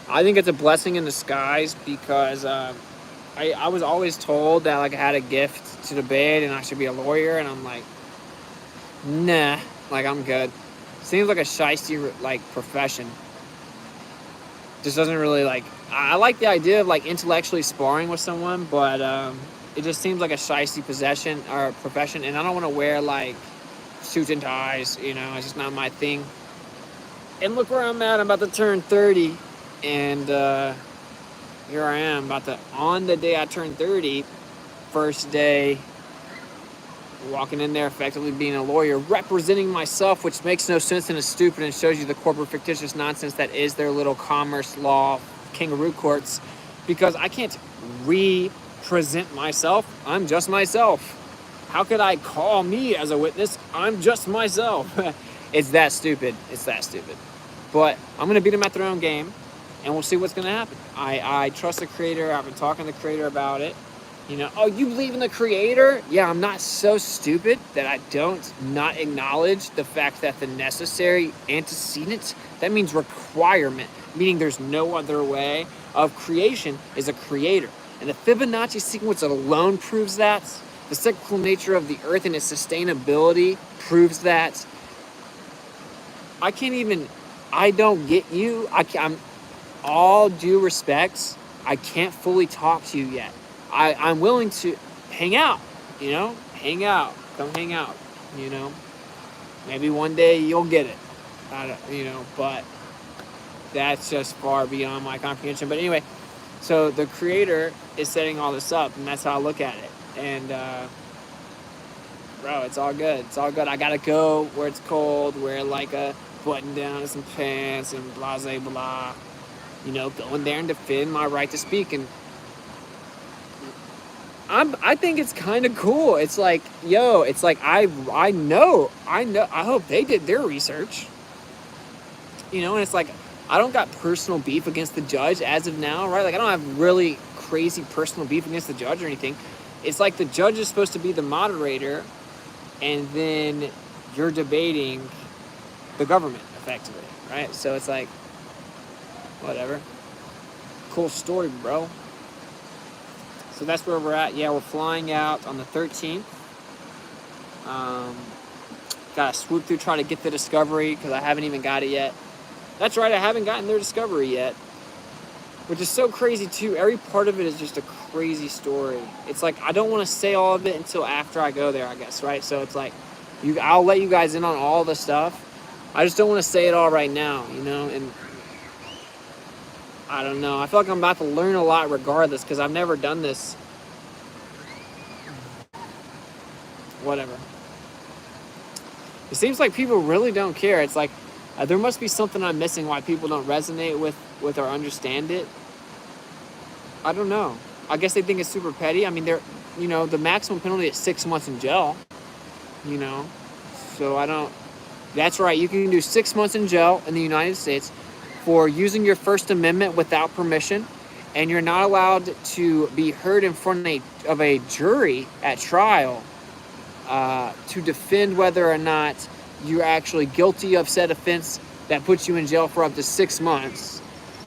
I think it's a blessing in disguise, because I was always told that I had a gift to debate and I should be a lawyer, and I'm like, nah, I'm good. Seems like a shiesty profession. Just doesn't really I like the idea of intellectually sparring with someone, but it just seems like a shiesty profession, and I don't want to wear suits and ties. It's just not my thing. And look where I'm at. I'm about to turn 30, and here I am on the day I turned 30, first day walking in there, effectively being a lawyer, representing myself, which makes no sense and is stupid and shows you the corporate fictitious nonsense that is their little commerce law kangaroo courts, because I can't represent myself. I'm just myself. How could I call me as a witness? I'm just myself. It's that stupid. But I'm going to beat them at their own game, and we'll see what's going to happen. I trust the creator. I've been talking to the creator about it. Oh, you believe in the creator? Yeah, I'm not so stupid that I don't not acknowledge the fact that the necessary antecedent, that means requirement, meaning there's no other way of creation, is a creator. And the Fibonacci sequence alone proves that. The cyclical nature of the earth and its sustainability proves that. I don't get you. I'm all due respects, I can't fully talk to you yet. I'm willing to hang out, come hang out, maybe one day you'll get it, but that's just far beyond my comprehension. But anyway, so the creator is setting all this up, and that's how I look at it. And bro, it's all good. I gotta go where it's cold, wear a button down and some pants and blah blah blah, go in there and defend my right to speak. And I think it's kind of cool. It's I know, I hope they did their research, and it's I don't got personal beef against the judge as of now, right? I don't have really crazy personal beef against the judge or anything. It's the judge is supposed to be the moderator, and then you're debating the government, effectively, right? So it's whatever. Cool story, bro. So that's where we're at. Yeah, we're flying out on the 13th. Got to swoop through, try to get the Discovery, because I haven't even got it yet. That's right, I haven't gotten their Discovery yet. which is so crazy too. Every part of it is just a crazy story. It's like, I don't want to say all of it until after I go there, I guess, right? So it's like, I'll let you guys in on all the stuff. I just don't want to say it all right now, you know? And I don't know. I feel like I'm about to learn a lot regardless, because I've never done this. Whatever. It seems like people really don't care. It's like, there must be something I'm missing why people don't resonate with or understand it. I don't know. I guess they think it's super petty. I mean, the maximum penalty is 6 months in jail, you know? So I don't, that's right. You can do 6 months in jail in the United States for using your First Amendment without permission, and you're not allowed to be heard in front of a jury at trial to defend whether or not you're actually guilty of said offense that puts you in jail for up to 6 months.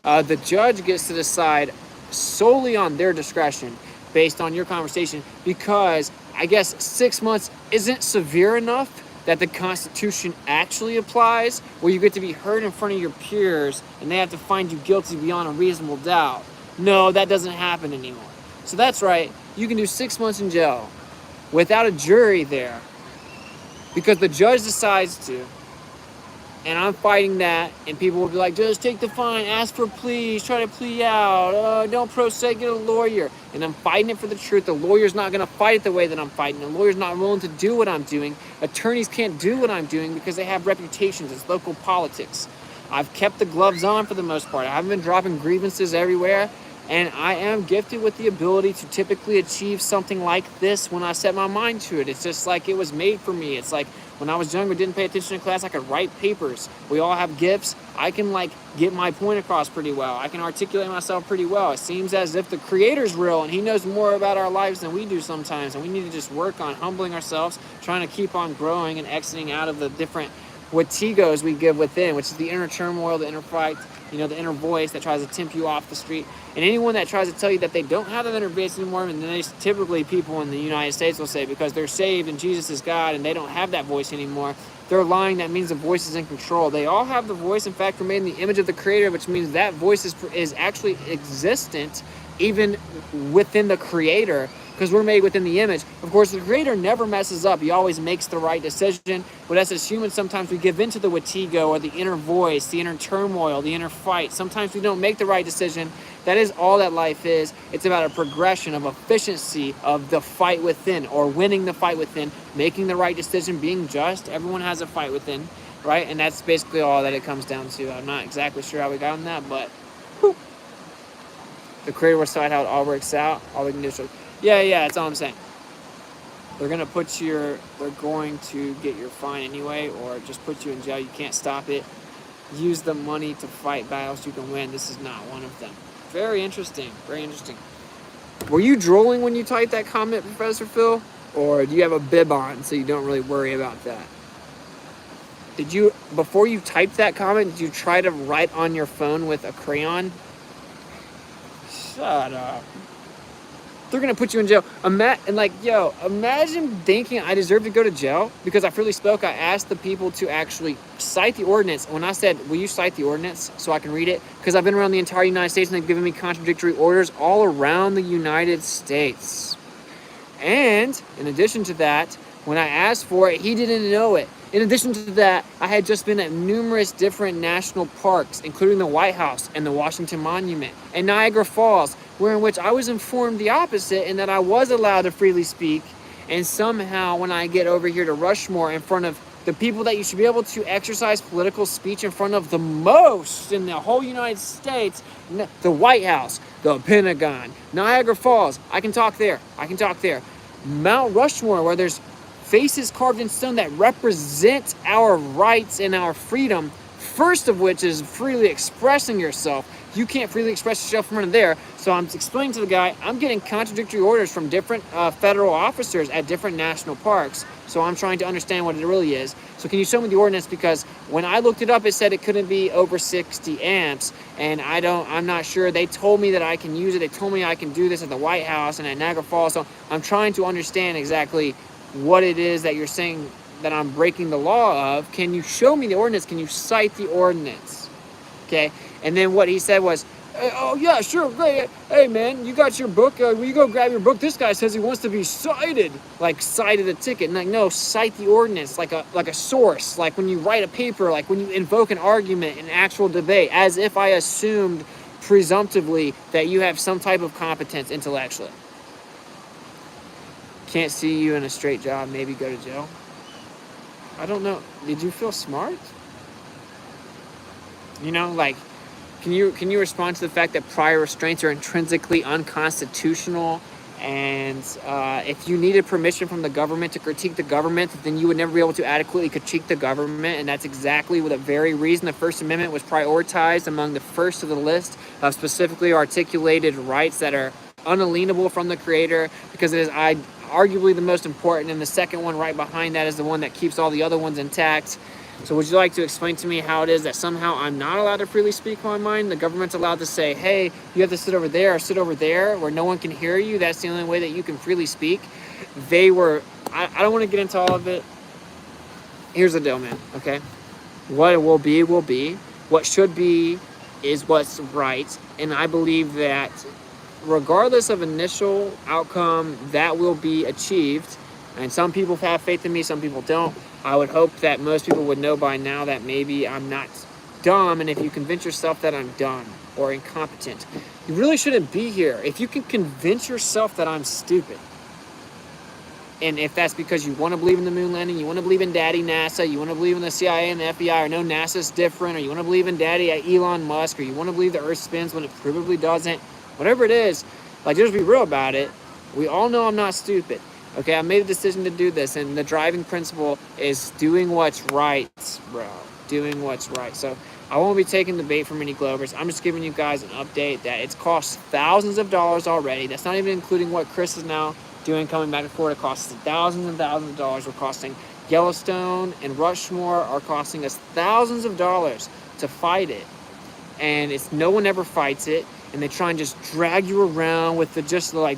The judge gets to decide solely on their discretion based on your conversation, because I guess 6 months isn't severe enough that the Constitution actually applies, where you get to be heard in front of your peers and they have to find you guilty beyond a reasonable doubt. No, that doesn't happen anymore. So that's right, you can do 6 months in jail without a jury there, because the judge decides to. And I'm fighting that, and people will be like, just take the fine, ask for pleas, try to plea out, don't pro se, get a lawyer. And I'm fighting it for the truth. The lawyer's not going to fight it the way that I'm fighting. The lawyer's not willing to do what I'm doing. Attorneys can't do what I'm doing because they have reputations. It's local politics. I've kept the gloves on for the most part. I haven't been dropping grievances everywhere. And I am gifted with the ability to typically achieve something like this when I set my mind to it. It's just like it was made for me. It's like when I was younger, didn't pay attention in class, I could write papers. We all have gifts. I can get my point across pretty well. I can articulate myself pretty well. It seems as if the Creator's real and He knows more about our lives than we do sometimes. And we need to just work on humbling ourselves, trying to keep on growing and exiting out of the different watigos we give within, which is the inner turmoil, the inner fight, the inner voice that tries to tempt you off the street. And anyone that tries to tell you that they don't have that inner voice anymore, and then typically people in the United States will say because they're saved and Jesus is God and they don't have that voice anymore, they're lying. That means the voice is in control. They all have the voice. In fact, we're made in the image of the Creator, which means that voice is actually existent even within the Creator, because we're made within the image. Of course, the Creator never messes up. He always makes the right decision. But as humans, sometimes we give into the watigo, or the inner voice, the inner turmoil, the inner fight. Sometimes we don't make the right decision. That is all that life is. It's about a progression of efficiency of the fight within, or winning the fight within, making the right decision, being just. Everyone has a fight within, right? And that's basically all that it comes down to. I'm not exactly sure how we got on that, but whew. The Creator will decide how it all works out. All we can do is yeah, that's all I'm saying. They're going to get your fine anyway, or just put you in jail. You can't stop it. Use the money to fight battles you can win. This is not one of them. Very interesting. Very interesting. Were you drooling when you typed that comment, Professor Phil? Or do you have a bib on so you don't really worry about that? Before you typed that comment, did you try to write on your phone with a crayon? Shut up. They're going to put you in jail. Imagine thinking I deserve to go to jail because I freely spoke. I asked the people to actually cite the ordinance. When I said, will you cite the ordinance so I can read it? Because I've been around the entire United States and they've given me contradictory orders all around the United States. And in addition to that, when I asked for it, he didn't know it. In addition to that, I had just been at numerous different national parks, including the White House and the Washington Monument and Niagara Falls, in which I was informed the opposite, and that I was allowed to freely speak. And somehow when I get over here to Rushmore, in front of the people that you should be able to exercise political speech in front of the most in the whole United States, the White House, the Pentagon, Niagara Falls, I can talk there. Mount Rushmore, where there's faces carved in stone that represent our rights and our freedom, first of which is freely expressing yourself. You can't freely express yourself from under there. So I'm explaining to the guy, I'm getting contradictory orders from different federal officers at different national parks. So I'm trying to understand what it really is. So can you show me the ordinance? Because when I looked it up, it said it couldn't be over 60 amps. And I'm not sure. They told me that I can use it. They told me I can do this at the White House and at Niagara Falls. So I'm trying to understand exactly what it is that you're saying that I'm breaking the law of. Can you show me the ordinance? Can you cite the ordinance? Okay. And then what he said was, oh yeah, sure, great. Hey man, you got your book? Will you go grab your book? This guy says he wants to be cited. Like cited a ticket. And like, no, cite the ordinance, like a source. Like when you write a paper, like when you invoke an argument, an actual debate, as if I assumed presumptively that you have some type of competence intellectually. Can't see you in a straight job, maybe go to jail. I don't know. Did you feel smart? You know, like, can you respond to the fact that prior restraints are intrinsically unconstitutional, and if you needed permission from the government to critique the government, then you would never be able to adequately critique the government, and that's exactly the very reason the First Amendment was prioritized among the first of the list of specifically articulated rights that are unalienable from the Creator, because it is arguably the most important, and the second one right behind that is the one that keeps all the other ones intact. So would you like to explain to me how it is that somehow I'm not allowed to freely speak my mind? The government's allowed to say, hey, you have to sit over there or sit over there where no one can hear you. That's the only way that you can freely speak. I don't want to get into all of it. Here's the deal, man, okay? What it will be will be. What should be is what's right. And I believe that regardless of initial outcome, that will be achieved. And some people have faith in me, some people don't. I would hope that most people would know by now that maybe I'm not dumb, and if you convince yourself that I'm dumb or incompetent, you really shouldn't be here. If you can convince yourself that I'm stupid, and if that's because you want to believe in the moon landing, you want to believe in Daddy NASA, you want to believe in the CIA and the FBI, or no, NASA's different, or you want to believe in Daddy Elon Musk, or you want to believe the Earth spins when it probably doesn't, whatever it is, like, just be real about it. We all know I'm not stupid. Okay, I made a decision to do this, and the driving principle is doing what's right, bro. Doing what's right. So I won't be taking the bait from any Glovers. I'm just giving you guys an update that it's cost thousands of dollars already. That's not even including what Chris is now doing, coming back and forth. It costs thousands and thousands of dollars. We're costing Yellowstone and Rushmore are costing us thousands of dollars to fight it. And no one ever fights it. And they try and just drag you around with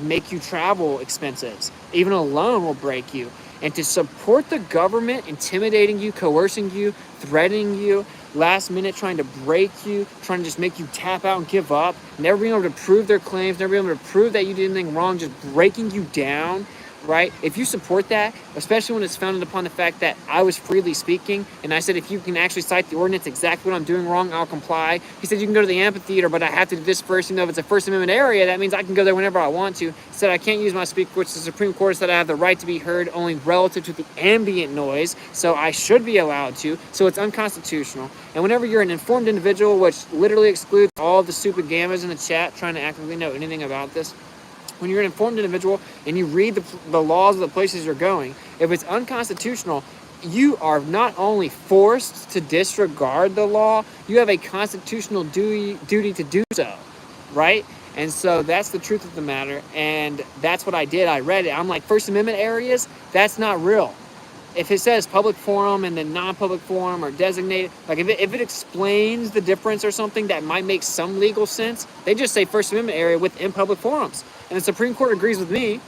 make you travel expenses. Even a loan will break you. And to support the government intimidating you, coercing you, threatening you, last minute trying to break you, trying to just make you tap out and give up, never being able to prove their claims, never being able to prove that you did anything wrong, just breaking you down, right? If you support that, especially when it's founded upon the fact that I was freely speaking, and I said, if you can actually cite the ordinance exactly what I'm doing wrong, I'll comply. He said, you can go to the amphitheater, but I have to do this first. You know, if it's a First Amendment area, that means I can go there whenever I want to. He said, I can't use my speaker, which the Supreme Court said I have the right to be heard only relative to the ambient noise, so I should be allowed to, so it's unconstitutional. And whenever you're an informed individual, which literally excludes all the stupid gammas in the chat trying to actively know anything about this, when you're an informed individual and you read the laws of the places you're going, if it's unconstitutional, you are not only forced to disregard the law, you have a constitutional duty to do so, right? And so that's the truth of the matter, and that's what I did. I read it. I'm like, First Amendment areas, that's not real. If it says public forum and then non-public forum or designated, like if it explains the difference or something that might make some legal sense, they just say First Amendment area within public forums. And the Supreme Court agrees with me.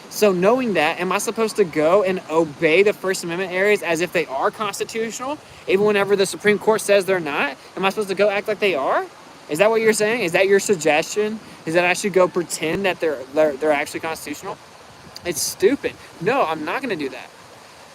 So knowing that, am I supposed to go and obey the First Amendment areas as if they are constitutional, even whenever the Supreme Court says they're not? Am I supposed to go act like they are? Is that what you're saying? Is that your suggestion? Is that I should go pretend that they're actually constitutional? It's stupid. No, I'm not going to do that.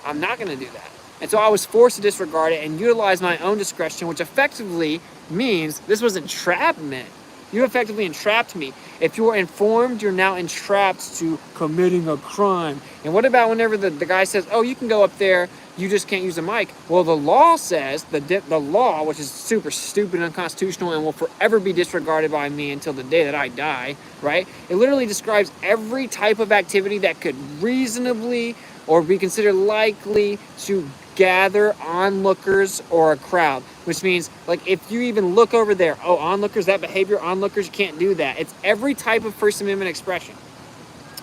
I'm not going to do that. And so I was forced to disregard it and utilize my own discretion, which effectively means this was entrapment. You effectively entrapped me. If you were informed, you're now entrapped to committing a crime. And what about whenever the guy says, oh, you can go up there, you just can't use a mic? Well, the law says, the law, which is super stupid and unconstitutional and will forever be disregarded by me until the day that I die, right? It literally describes every type of activity that could reasonably or be considered likely to gather onlookers or a crowd, which means, like, if you even look over there, oh, onlookers, that behavior, onlookers, you can't do that. It's every type of First Amendment expression.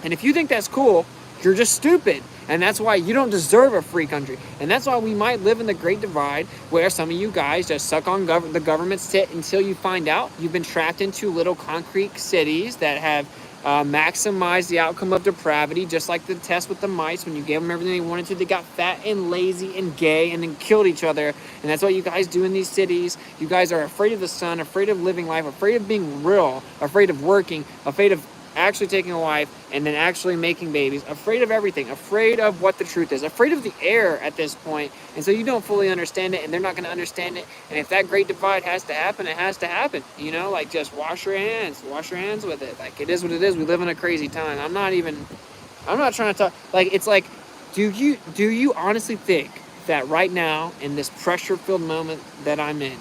And if you think that's cool, you're just stupid. And that's why you don't deserve a free country. And that's why we might live in the Great Divide, where some of you guys just suck on the government's tit until you find out you've been trapped into little concrete cities that have maximize the outcome of depravity, just like the test with the mice. When you gave them everything they wanted to, they got fat and lazy and gay and then killed each other. And that's what you guys do in these cities. You guys are afraid of the sun, afraid of living life, afraid of being real, afraid of working, afraid of actually taking a wife and then actually making babies, afraid of everything, afraid of what the truth is, afraid of the air at this point. And so you don't fully understand it, and they're not going to understand it. And if that great divide has to happen, it has to happen. You know, like, just wash your hands with it. Like, it is what it is. We live in a crazy time. I'm not trying to talk, like, it's like, do you honestly think that right now, in this pressure-filled moment that I'm in,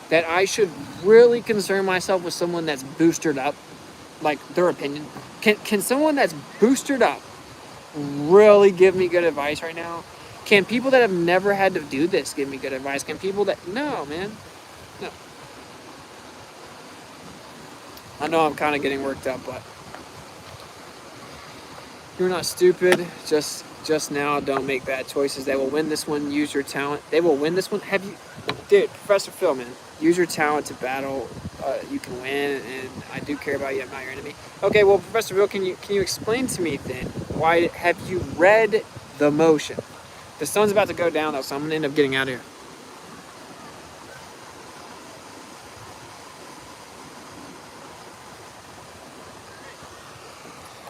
that I should really concern myself with someone that's boosted up, like, their opinion? Can someone that's boosted up really give me good advice right now? Can people that have never had to do this give me good advice? Can people that... No, man. No. I know I'm kind of getting worked up, but you're not stupid. Just now, don't make bad choices. They will win this one. Use your talent. They will win this one. Have you... Dude, Professor Phil, man. Use your talent to battle. You can win, and I do care about you. I'm not your enemy. Okay, well, Professor Phil, can you explain to me then, why have you read the motion? The sun's about to go down, though, so I'm going to end up getting out of here.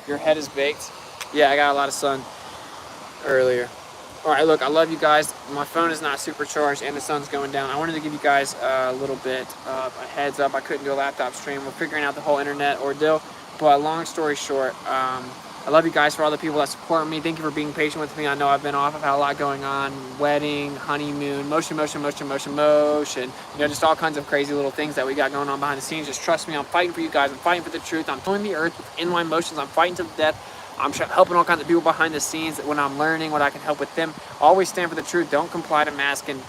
Your head is baked. Yeah, I got a lot of sun earlier. All right, look, I love you guys. My phone is not supercharged and the sun's going down. I wanted to give you guys a little bit of a heads up. I couldn't do a laptop stream. We're figuring out the whole internet ordeal. But long story short, I love you guys, for all the people that support me. Thank you for being patient with me. I know I've been off. I've had a lot going on. Wedding, honeymoon, motion. You know, just all kinds of crazy little things that we got going on behind the scenes. Just trust me, I'm fighting for you guys. I'm fighting for the truth. I'm filling the earth in my emotions. I'm fighting to the death. I'm helping all kinds of people behind the scenes when I'm learning what I can help with them. Always stand for the truth. Don't comply to mask and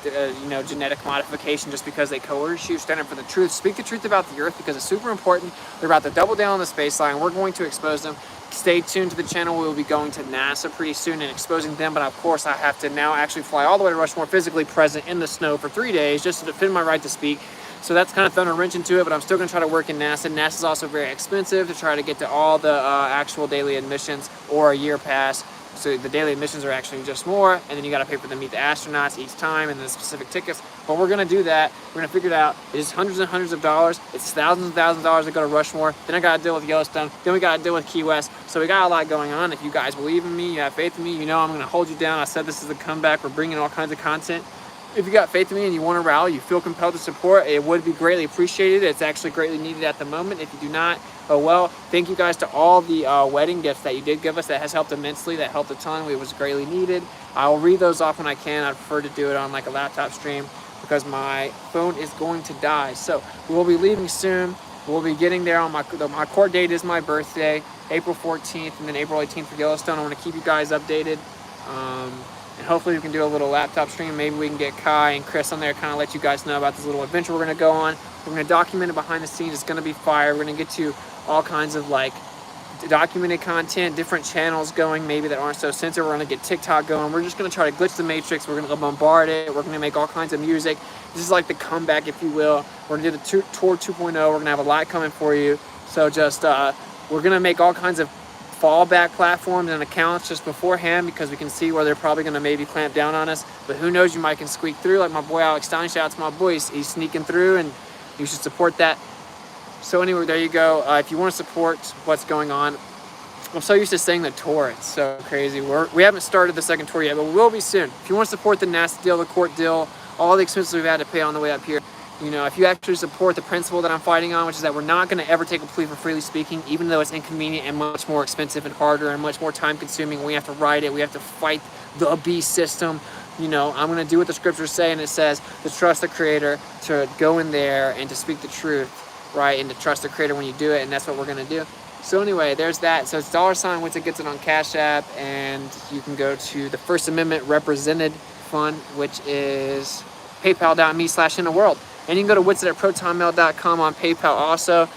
genetic modification just because they coerce you. Stand up for the truth. Speak the truth about the earth, because it's super important. They're about to double down on the space line. We're going to expose them. Stay tuned to the channel. We will be going to NASA pretty soon and exposing them. But of course, I have to now actually fly all the way to Rushmore, physically present in the snow for 3 days just to defend my right to speak. So that's kind of thrown a wrench into it, but I'm still going to try to work in NASA. NASA's also very expensive to try to get to all the actual daily admissions or a year pass. So the daily admissions are actually just more, and then you got to pay for them to meet the astronauts each time and the specific tickets. But we're going to do that. We're going to figure it out. It's hundreds and hundreds of dollars. It's thousands and thousands of dollars to go to Rushmore. Then I got to deal with Yellowstone. Then we got to deal with Key West. So we got a lot going on. If you guys believe in me, you have faith in me, you know I'm going to hold you down. I said this is a comeback. We're bringing all kinds of content. If you got faith in me and you want to rally, you feel compelled to support, it would be greatly appreciated. It's actually greatly needed at the moment. If you do not, oh well. Thank you guys to all the wedding gifts that you did give us. That has helped immensely. That helped a ton. It was greatly needed. I will read those off when I can. I prefer to do it on like a laptop stream because my phone is going to die. So we will be leaving soon. We'll be getting there on my court date is my birthday, April 14th, and then April 18th for Yellowstone. I want to keep you guys updated. And hopefully we can do a little laptop stream. Maybe we can get Kai and Chris on there, kind of let you guys know about this little adventure we're going to go on. We're going to document it behind the scenes. It's going to be fire. We're going to get you all kinds of like documented content, different channels going, maybe that aren't so censored. We're going to get TikTok going. We're just going to try to glitch the matrix. We're going to bombard it. We're going to make all kinds of music. This is like the comeback, if you will. We're going to do the tour 2.0. We're going to have a lot coming for you. So just, we're going to make all kinds of fallback platforms and accounts just beforehand, because we can see where they're probably going to maybe clamp down on us. But who knows, you might can squeak through, like my boy Alex Stein. Shout out to my boy, he's sneaking through, and you should support that. So anyway, there you go. If you want to support what's going on, I'm so used to saying the tour, it's so crazy. We haven't started the second tour yet, but we will be soon. If you want to support the NASA deal, the court deal, all the expenses we've had to pay on the way up here, you know, if you actually support the principle that I'm fighting on, which is that we're not going to ever take a plea for freely speaking, even though it's inconvenient and much more expensive and harder and much more time consuming. We have to write it. We have to fight the beast system. You know, I'm going to do what the scriptures say, and it says to trust the Creator, to go in there and to speak the truth, right? And to trust the Creator when you do it, and that's what we're going to do. So anyway, there's that. So it's $ WitsitGetsIt on Cash App, and you can go to the First Amendment Represented Fund, which is paypal.me/intheworld. And you can go to Witsit@protonmail.com on PayPal also.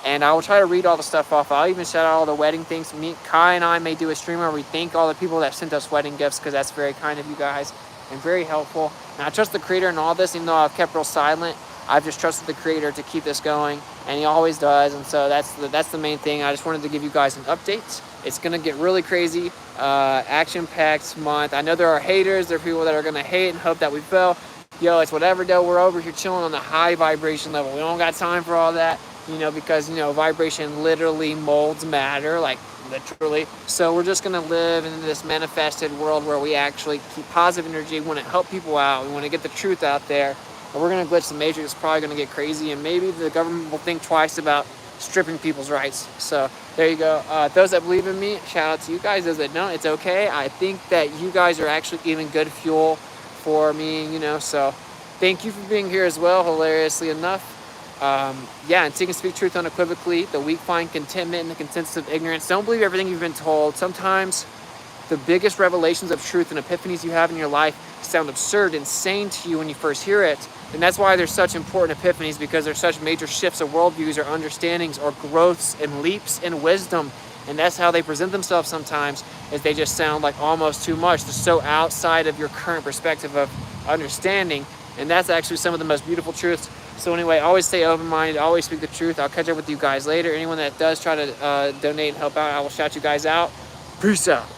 And I will try to read all the stuff off. I'll even shout out all the wedding things. Kai and I may do a stream where we thank all the people that sent us wedding gifts, because that's very kind of you guys and very helpful. And I trust the Creator in all this, even though I've kept real silent. I've just trusted the creator to keep this going, and he always does. And so that's the main thing. I just wanted to give you guys an update. It's gonna get really crazy, action-packed month. I know there are haters, there are people that are gonna hate and hope that we fail. Yo, it's whatever, though. We're over here chilling on the high vibration level. We don't got time for all that, you know, because, you know, vibration literally molds matter, like literally. So we're just gonna live in this manifested world where we actually keep positive energy. We want to help people out. We want to get the truth out there. And we're gonna glitch the matrix. It's probably gonna get crazy, and maybe the government will think twice about stripping people's rights. So there you go. Those that believe in me, shout out to you guys. Those that don't, it's okay. I think that you guys are actually giving good fuel for me, you know, so thank you for being here as well, hilariously enough. Yeah, and seek and speak truth unequivocally. The weak find contentment in the consensus of ignorance. Don't believe everything you've been told. Sometimes the biggest revelations of truth and epiphanies you have in your life sound absurd, insane to you when you first hear it. And that's why there's such important epiphanies, because there's such major shifts of worldviews or understandings or growths and leaps in wisdom. And that's how they present themselves sometimes, is they just sound like almost too much. They're so outside of your current perspective of understanding. And that's actually some of the most beautiful truths. So anyway, always stay open-minded, always speak the truth. I'll catch up with you guys later. Anyone that does try to donate and help out, I will shout you guys out. Peace out.